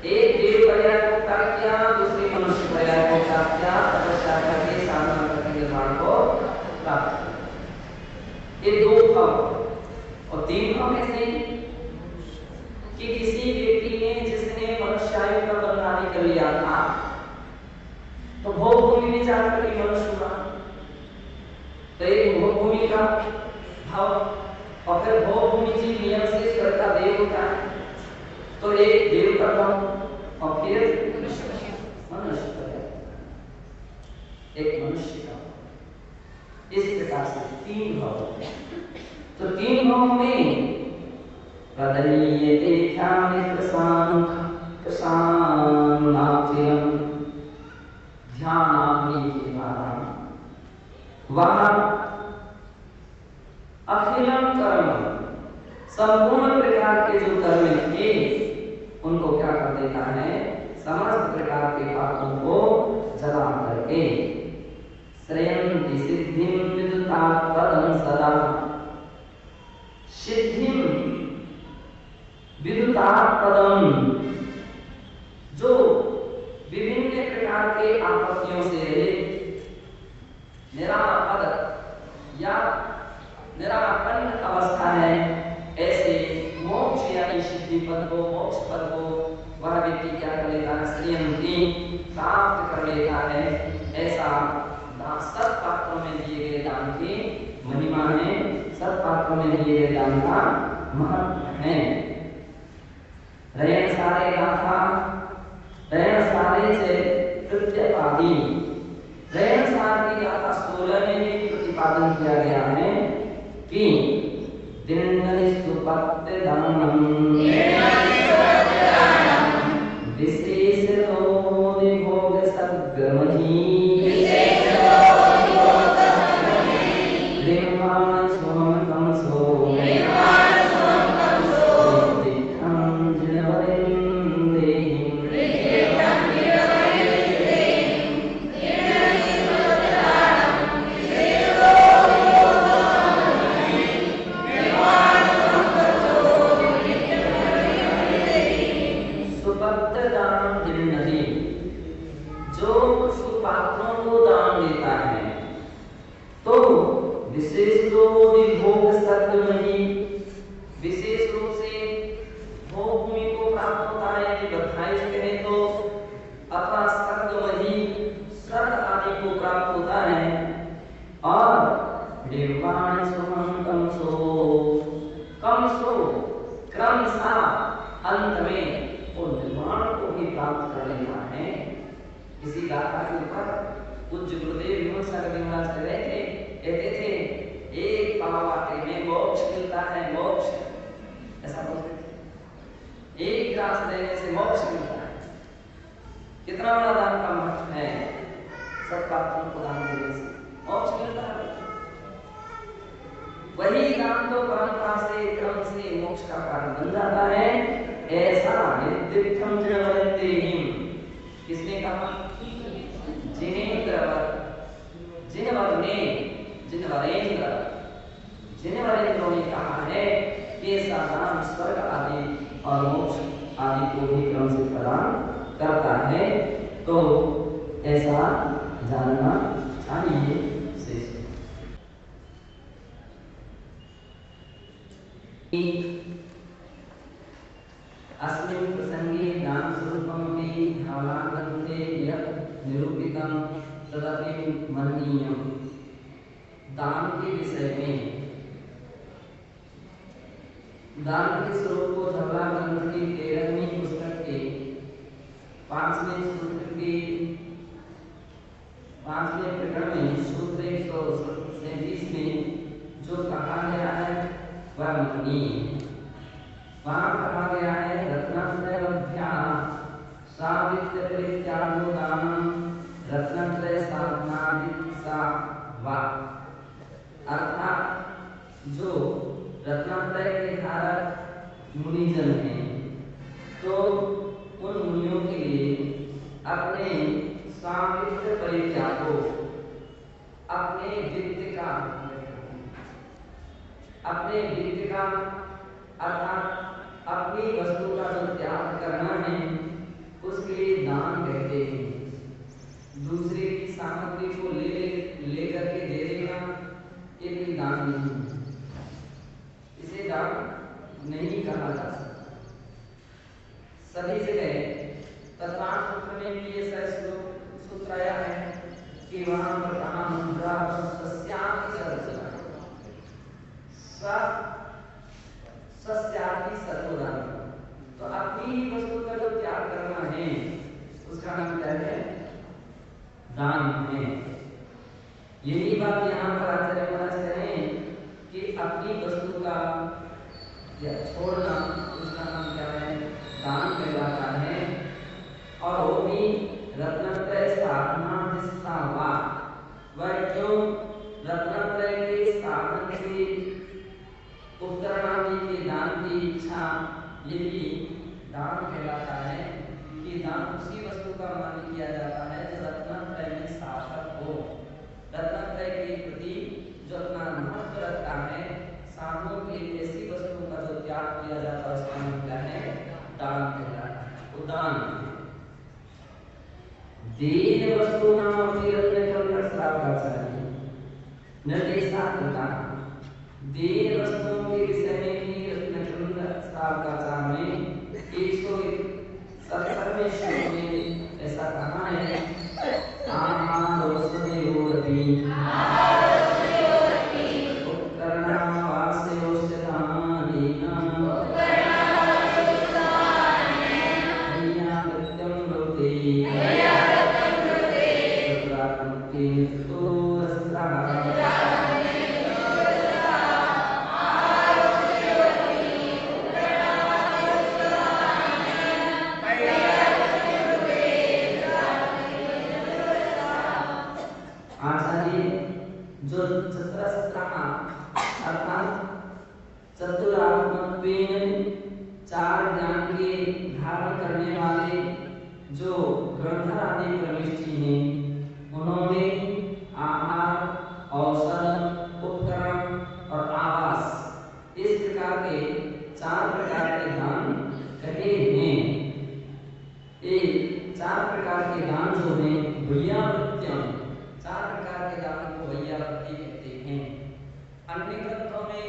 एक देव पर्याय को प्राप्त किया, दूसरी मनुष्य पर्याय को प्राप्त किया, तपस्या करके साधना निर्माण को प्राप्त किया। ये दो भाव। और तीन भाव कैसे? कि किसी व्यक्ति ने जिसने मनुष्यायु का बंधन कर लिया था तो भोग भूमि में जाकर के मनुष्य हुआ, तो एक भोग भूमि का भाव, और फिर भोग भूमि जी नियम से स्वर्ग का देव होता है, तो एक देव का भाव और फिर मनुष्य का, एक मनुष्य का। इस प्रकार से तीन भाव होते हैं। तो तीन भाव में प्रदह्यते ध्यानाग्निप्रसादं वहाँ अखिलम कर्म, संपूर्ण प्रकार के जो कर्म थे उनको क्या कर देता है? समस्त प्रकार के पापों को जला करके श्रेयन्ति सिद्धिं विदुतात् पदं सदा, सिद्धिं विदुतात् पदं, जो विभिन्न प्रकार के आपत्तियों से निरापद या निरापन्न अवस्था है, ऐसे मोक्ष यानी सिद्धि पद को, मोक्ष पद को वह व्यक्ति क्या कर लेता है? श्रेयन्ति, प्राप्त कर लेता है। ऐसा सत्पात्रों में दिए गए दान की महिमा है, सत्पात्रों में दिए गए दान का महत्व है। रयन सारे गाथा, रयन सारे से प्रत्यपादी, रयन सार की गाथा 16 में भी प्रतिपादन किया गया है कि दिननिस्तुपत्ते दानम विशेष रोधि भोग सद्गमहि ऋणवान् स्वं कंसो दिक्खं जिनवरिं देहि। जो सुपात्रों को दान देता है तो विशेष भोग सद्गमहि, विशेष रूप से भोग भूमि को प्राप्त होता है, यदि बधाई कहे तो, अथवा सद्गमहि स्वर्ग आदि को प्राप्त होता है। और निर्वाण सुमं कंसो क्रमशः अंत में वो निर्वाण को भी प्राप्त कर लेता है। इसी गाथा के ऊपर पूज्य गुरुदेव विमल कर रहे थे, कहते थे एक पावाटे में मोक्ष मिलता है, मोक्ष, ऐसा बोलते थे, एक ग्रास देने से मोक्ष मिलता है। कितना बड़ा दान का महत्व है, सत्पात्रों को दान देने से मोक्ष मिलता है। वही दान तो परंपरा से, क्रम से मोक्ष का कारण बन जाता है। ऐसा निर्दिष्टम जिनवरेंद्रियम, किसने कहा? जिनवरेंद्रों ने कहा है कि ऐसा दान स्वर्ग आदि और मोक्ष आदि को भी क्रम से प्रदान करता है। तो ऐसा जानना चाहिए। अस्मिन् प्रसंगे दान स्वरूपमपि भावार्थन्ते यत् निरूपितं तदपि मन्नीयम्। दान के विषय में, दान के स्वरूप को धवला ग्रंथ की 13वीं पुस्तक के 5वें सूत्र के 5वें प्रकरण में सूत्र 137 में जो कहा गया है वह मन्नीय। वहाँ कहा गया है रत्न रत्नत्रयवध्या सावित्य परित्यागो दानम रत्नत्रय साधनादिसा वा। अर्थात जो रत्नत्रय के धारक मुनिजन हैं तो उन मुनियों के लिए अपने सावित्य परित्यागो, अपने वित्त का अर्थात अपनी वस्तु का जो त्याग करना है उसके लिए दान कहते हैं। दूसरे की सामग्री को लेकर के दे देना ये भी दान नहीं, इसे दान नहीं कहा जा सकता। सभी जगह तत्वान सूत्र में भी ये सूत्र आया है कि वहां पर कहा मुद्रा सस्याति सर्वदान। तो अपनी ही वस्तु का जो त्याग करना है उसका नाम क्या है? दान है। यही बात यहाँ पर आचार्य महाराज कह रहे हैं कि अपनी वस्तु का या छोड़ना उसका नाम क्या है? दान कहलाता है। और वो भी रत्नत्रय साधना जिसका वह क्यों रत्नत्रय के साधन से उपकरणादि के दान की इच्छा ये भी दान कहलाता है कि दान उसी वस्तु का मान किया जाता है जो रत्नत्रय में सार्थक हो। रत्नत्रय के प्रति जो अपना महत्व रखता है, साधनों के लिए ऐसी वस्तुओं का जो त्याग किया जाता है उसका नाम क्या है? दान कहलाता है। उदान दीन वस्तु नाम निर्देशात्मका दीन वस्तुओं के विषय में भी रत्नचंद्र सावकाचार में 170वें श्लोक में ऐसा कहा है चार ज्ञान के धारण करने वाले जो ग्रंथर आदि प्रविष्टि हैं उन्होंने आहार, औषध, उपकरण और आवास इस प्रकार के 4 प्रकार के दान कहे हैं। ये 4 प्रकार के दान जो हैं वैयावृत्त्यम, 4 प्रकार के दान को वैयावृत्ति कहते हैं। अन्य ग्रंथों में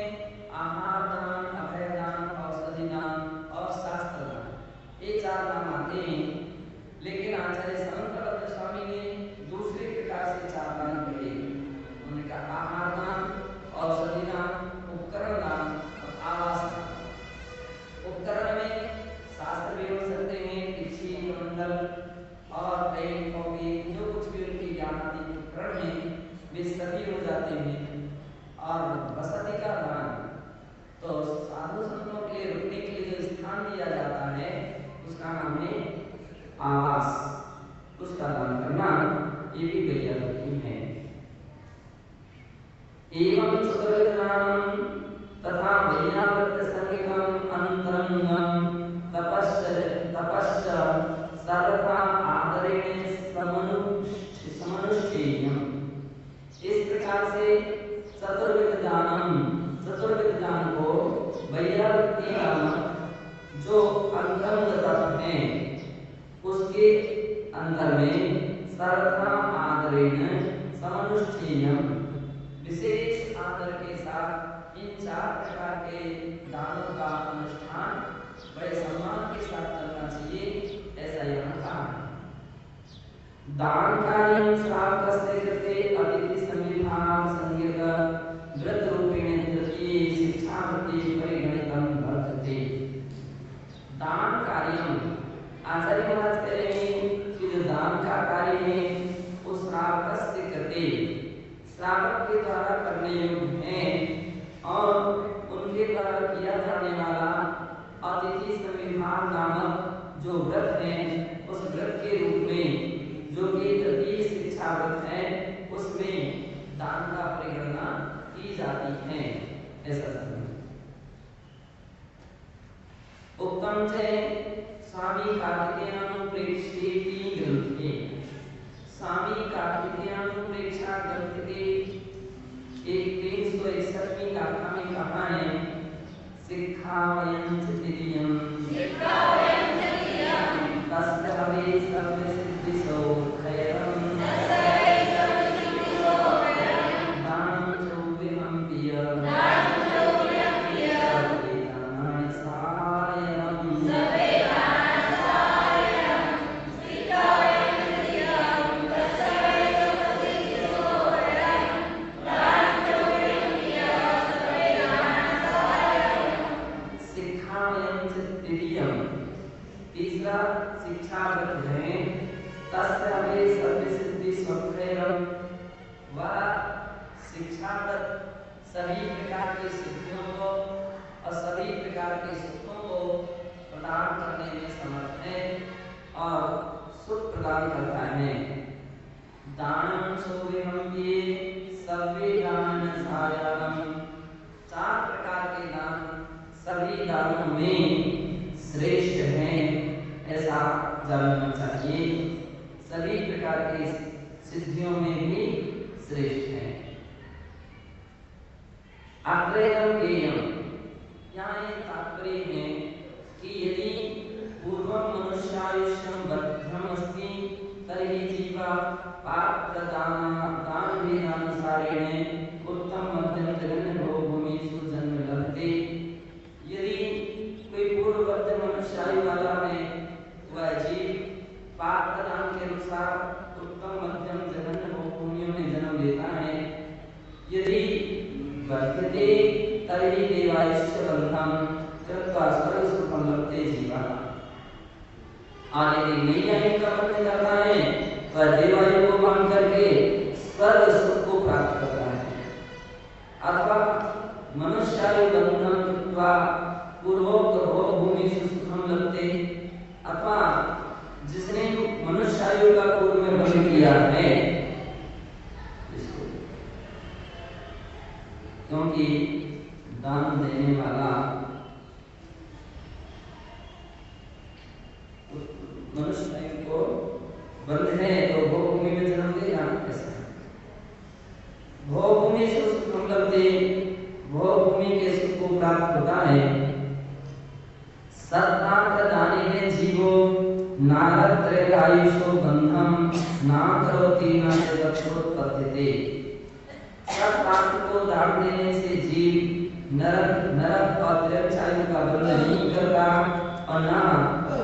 आहार दान, अभय दान, औषधि दान और शास्त्र दान ये 4 नाम आते हैं। लेकिन आचार्य समंतभद्र स्वामी ने दूसरे प्रकार से 4 दान कहे। उन्होंने कहा आहार दान, औषधि दान, उपकरण दान और आवास दान। उपकरण में शास्त्र भी हो सकते हैं, पिछी, मंडल और पेन कॉपी जो कुछ भी उनकी ज्ञान आदि उपकरण हैं वे सभी हो जाते हैं। और वसति का दान तो साधु संतों के लिए रुकने के लिए जो स्थान दिया जाता है उसका नाम है आवास, उसका दान करना ये भी वैयावृत्ति है। एवं चतुर्विधानम तथा वैयावृत्त संगम अंतरंगम तपश्च सर्वथा आदरेण समनुष्ठेयम्। इस प्रकार से चतुर्विध दान को वैयावृत्ति नामक जो अंतरंग तत्व है उसके अंदर में सर्वथा आदरेण समनुष्ठेयम्, विशेष आदर के साथ इन 4 प्रकार के दानों का अनुष्ठान बड़े सम्मान के साथ करना चाहिए, ऐसा यहाँ कहा। दान कार्य श्रावकस्य कृते अतिथि संविधान संगीत व्रत रूपेण तृतीय शिक्षावृत्ति परिगणितं वर्तते। दान कार्यम आचार्य महाराज कह रहे हैं कि जो दान का कार्य है उस श्रावकस्य कृते श्रावक के द्वारा करने योग्य है और उनके द्वारा किया जाने वाला अतिथि संविभाग नामक जो व्रत है उस व्रत के रूप में जो कि तृतीय शिक्षा व्रत है उसमें दान का परिगणना की जाती है। ऐसा समझ। उत्तम से स्वामी कार्तिकेयानुप्रेक्षेति ग्रंथे, स्वामी कार्तिकेयानुप्रेक्षा ग्रंथ के 361वीं गाथा में कहा है शिक्षावयं चितियं तस्यावे सर्वसिद्धिसो खैरं दानं चौविहं पिय शिक्षा व्रत है तस्यावे सर्वसिद्धि स्वखैरं, वह शिक्षा व्रत सभी प्रकार की सिद्धियों को और सभी प्रकार के सुखों को प्रदान करने में समर्थ है और सुख प्रदान करता है। दानं सोविहं पिये सवे दान सायाम, 4 प्रकार के दान सभी दानों में श्रेष्ठ है ऐसा जानना चाहिए। सभी प्रकार की सिद्धियों में भी श्रेष्ठ है। अग्रेयम गेयम, यहाँ ये तात्पर्य है कि यदि पूर्वं मनुष्यायुष्यं बद्धम् अस्ति तर्हि जीवा पात्रदानानुसारेण उत्तम मध्यम जगन भोगभूमिषु जन्म लभते। यदि कोई पूर्ववर्ती मनुष्यायु वाला है वह जीव पात्रदान के अनुसार उत्तम मध्यम जघन्य भोगभूमियों में जन्म लेता है। यदि वर्तते तर्हि देवायुष्य बंधं कृत्वा स्वर्ग सुखं लभते जीवा, और यदि नैयायिक का पक्ष करता है वह देवायु को बांध करके स्वर्ग सुख को प्राप्त करता है, अथवा मनुष्यायु बंधनं कृत्वा पूर्वोक्त भोगभूमिषु सुखं लभते, अथवा जिसने मनुष्यायु का पूर्व में बंध किया है, क्योंकि दान देने वाला मनुष्यायु को बंध है तो भोगभूमि में जन्म देगा कैसा? भोगभूमि से सुखं लभते, भोगभूमि के सुख को प्राप्त होता है। सत्तार्थदानेन जीवो नारत्रयायुषो बंधं न करोति न च दक्षोत्पद्यते। सत्तार्थ को दान देने से जीव नरक और त्रियायु का बंधन नहीं करता और न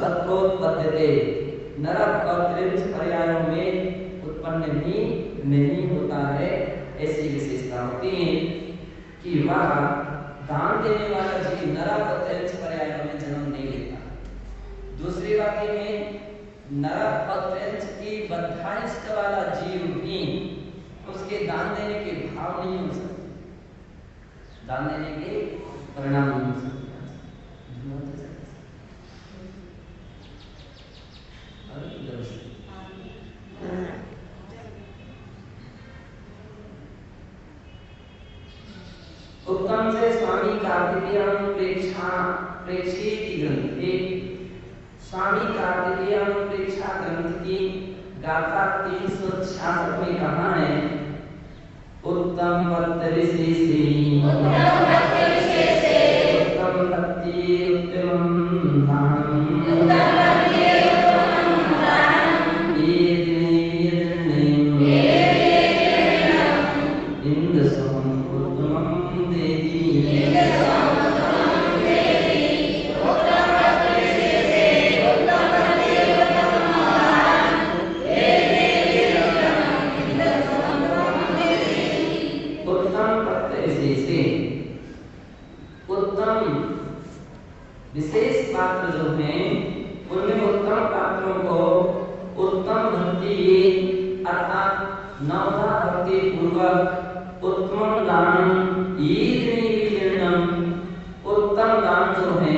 दक्षोत्पद्यते, नरक और त्रियायों में उत्पन्न भी नहीं होता है। ऐसी विशेषता होती है कि वह दान देने वाला जीव नरक और त्रियायों में जन्म नहीं लेता। दूसरी वाक्य में नरक और त्रियांश की बद्धाइष्ट वाला जीव भी उसके दान देने के भाव नहीं हो सकते, दान देने के परिणाम नहीं हो सकते। उत्तम से स्वामी कार्तिकेयानुप्रेक्षेति ग्रंथे, स्वामी कार्तिकेयानुप्रेक्षा ग्रंथ की गाथा 366 में कहा है उत्तम पत्र विशेषे उत्तम भक्ति उत्तमं दानम् विशेष पात्र जो हैं उनमें उत्तम पात्रों को उत्तम भक्ति अर्थात नवधा भक्ति पूर्वक उत्तम दान उत्तम दान जो है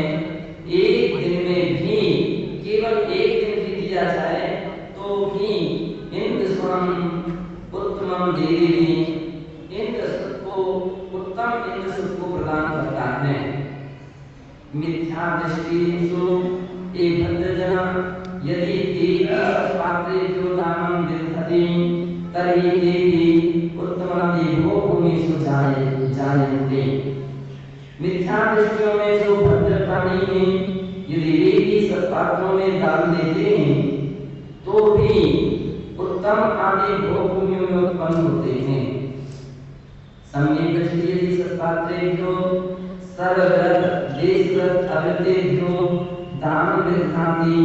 जीवन सुख को प्रदान करता है। मिथ्या दृष्टिषु ए भद्रजना यदि देवी पात्रेभ्यो दानं विदधति तर्हि देवी उत्तमं भोगभूमिषु जायन्ते। मिथ्या दृष्टियों में जो भद्र प्राणी हैं यदि वे भी सत्पात्रों में दान देते हैं तो भी उत्तम आदि भोगभूमियों में उत्पन्न होते हैं। सम्यक दृष्टि यदि सत्पात्रेभ्यो सर्वव्रत देशव्रत अवृतेभ्यो दानं विदधाति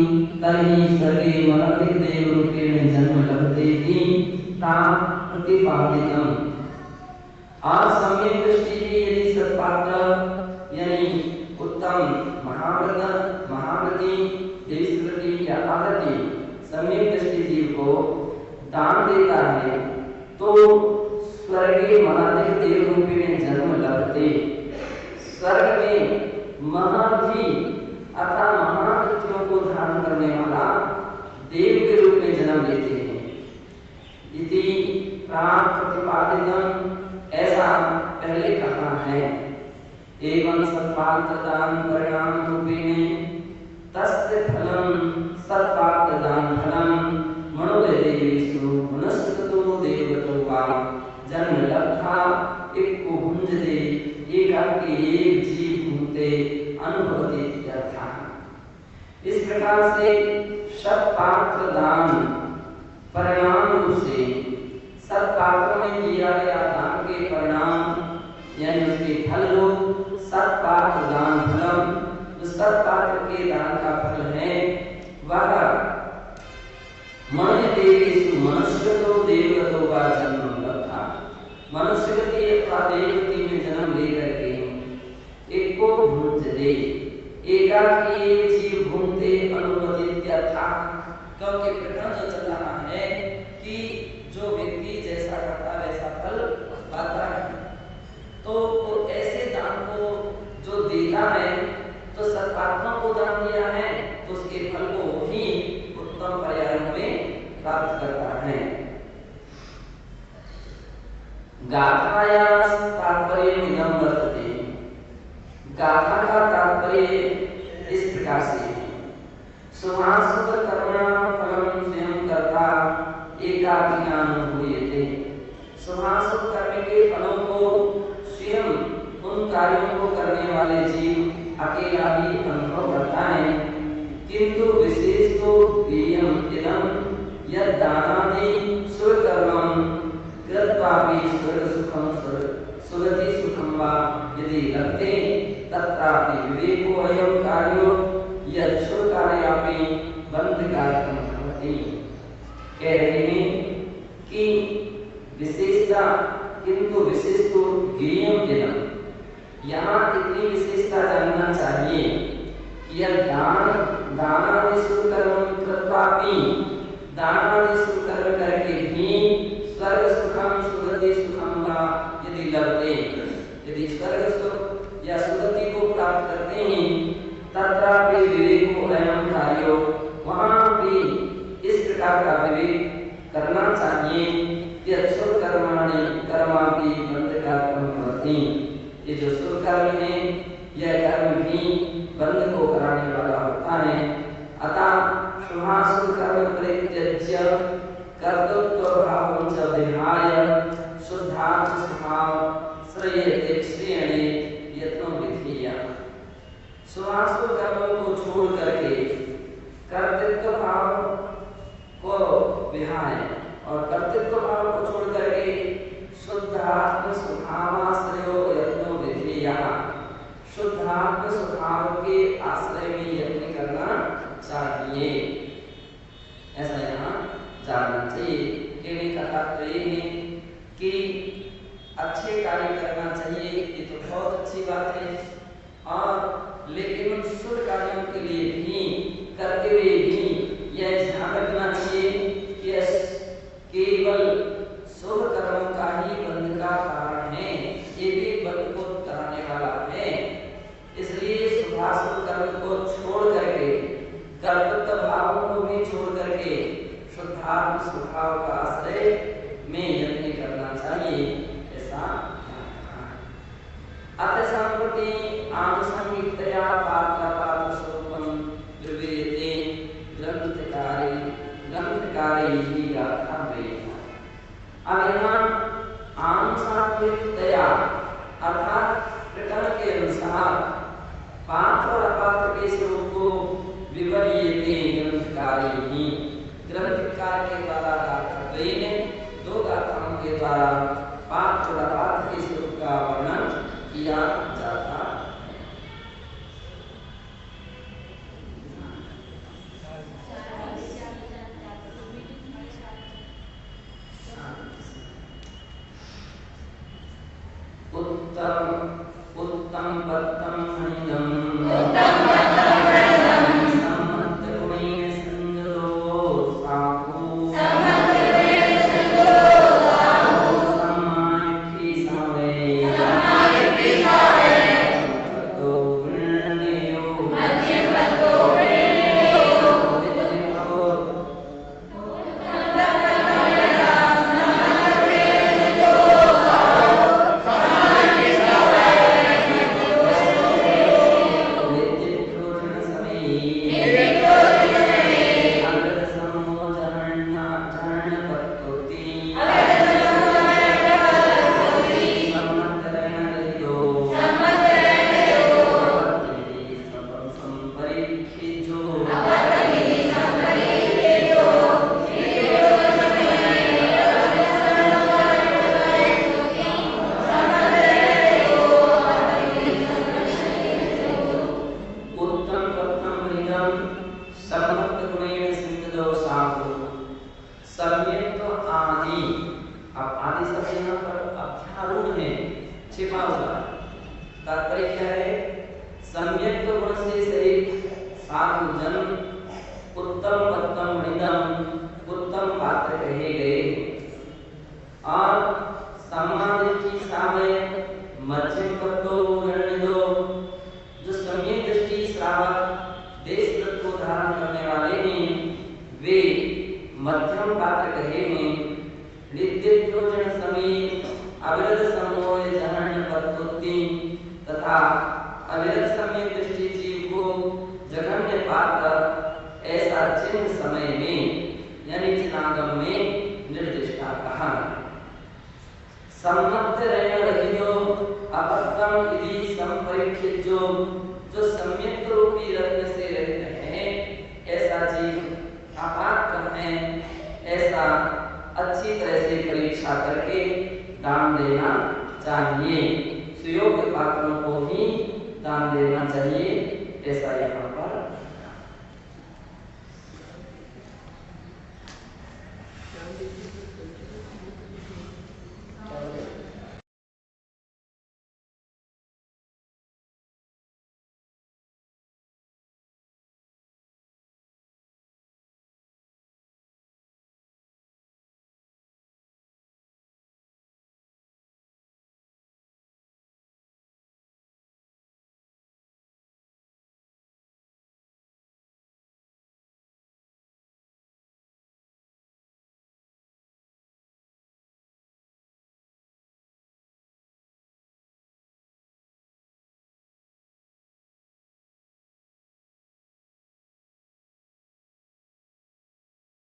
तर्हि सर्वे मनोधिक देवरूपेण जन्म लभतेति तां प्रतिपादितम्। और सम्यक दृष्टि यदि सत्पात्र यानी उत्तम महाव्रत महाव्रती देशव्रती या आव्रती सम्यक दृष्टि जीव को दान देता है तो स्वर्गीय महाधिक देव रूपी में जन्म लभते। स्वर्ग में महाधि अथवा महाकृतियों को धारण करने वाला देव के रूप में जन्म लेते हैं। इति प्राप्त प्रतिपादितम् ऐसा पहले कहा है। एवं सत्पात्र दान परिणाम रूपेण तस्य फलम सत्पात्र दान फलम मनोदेवेषु मनस्कृतो देवतो वा जन्म लब्धा एको भुंजते एकाकी एक जीव भूते अनुभवति यथा। इस प्रकार से सत्पात्र दान परिणाम रूप से सत्पात्र में दिया गया दान के परिणाम यानी उसके फल रूप सत्पात्र दान फलम जो सत्पात्र के दान का फल है वह मन देवेषु मनुष्यतो देवतो वा जन्म लब्धा मनुष्य गति अथवा देवगति में जन्म लेकर के एको भुंजते एकाकी एक जीव भूमते अनुपतित्यथा। क्योंकि प्रकरण जो चल रहा है कि जो व्यक्ति जैसा करता वैसा फल पाता है तो ऐसे दान को जो देता है तो सत्पात्रों को दान दिया है तो उसके फल को ही उत्तम पर्याय में प्राप्त करता है। गाथाया तात्पर्य निगम वर्तते। गाथा का तात्पर्य इस प्रकार से है। सुभाषुत कर्मणा फलम स्वयं कर्ता एकाकी नानुभूयते। सुभाषुत कर्म के फलों को स्वयं उन कार्यों को करने वाले जीव अकेला ही अनुभव करता है। किंतु विशेष तो प्रियम इदम यद दानादि सुकर्मं कृत्वापि स्वर्ग सुखम सुगति सुखम वा यदि लभते तत्रापि विवेको अयं कार्यो यद शुभकार्यापि बंधकारकं भवति। कह रहे हैं कि विशेषता किंतु विशिष्टो ज्ञेयं इदं यहाँ इतनी विशेषता जानना चाहिए कि यह दानादि सुकर्मं कृत्वापि दानादि सुकर्म करके भी स्वर्ग सुखम सुगति सुखम वा यदि लभते यदि स्वर्ग सुख या सुगति को प्राप्त करते हैं तत्रापि विवेको अयं कार्यो वहाँ भी इस प्रकार का विवेक करना चाहिए कि शुभ कर्माणि कर्मापि बंधकारकं भवति। ये जो शुभ कर्म है यह कर्म भी बंध को कराने वाला होता है। अतः शुभाशुभ कर्म परित्यज्य कर्तृत्व भावं च विहाय शुद्धार्थ स्वभाव श्रेयते श्रेयणे यत्नो विधीया। शुभाशुभ कर्मों को छोड़ करके कर्तृत्व भाव को विहाय और कर्तृत्व भाव को छोड़ करके शुद्धात्म स्वभावाश्रयो यत्नो विधीया। शुद्धात्म स्वभाव के आश्रय में यत्न करना चाहिए ऐसा यहाँ जानना चाहिए। कहने का तात्पर्य ये है कि अच्छे कार्य करना चाहिए ये तो बहुत अच्छी बात है और लेकिन उन शुभ कार्यों के लिए भी करते हुए भी यह ध्यान रखना चाहिए कि केवल शुभ कर्म का ही बंध का कारण है ये भी बंध को कराने वाला है। इसलिए शुभाशुभ कर्म को छोड़ करके कर्तृत्व भावों को भी छोड़ करके शुद्धात्म स्वभाव का आश्रय में यत्न करना चाहिए ऐसा। अतः संप्रति आनुषंगिकतया पात्रपात्रस्वरूपं विवेदे ग्रंथकारी ही अर्थवेद। अब यहाँ आनुषंगिकतया अर्थात प्रकरण के अनुसार पात्र और अपात्र के स्वरूप को विवर्यते ग्रंथकार के द्वारा गाथात्रयी में दो गाथाओं के द्वारा पात्र और अपात्र के स्वरूप का वर्णन किया जाता है। उत्तम पत्तम हनिदम अच्छी तरह से परीक्षा करके दान देना चाहिए। सुयोग्य पात्रों को ही दान देना चाहिए, ऐसा यहाँ पर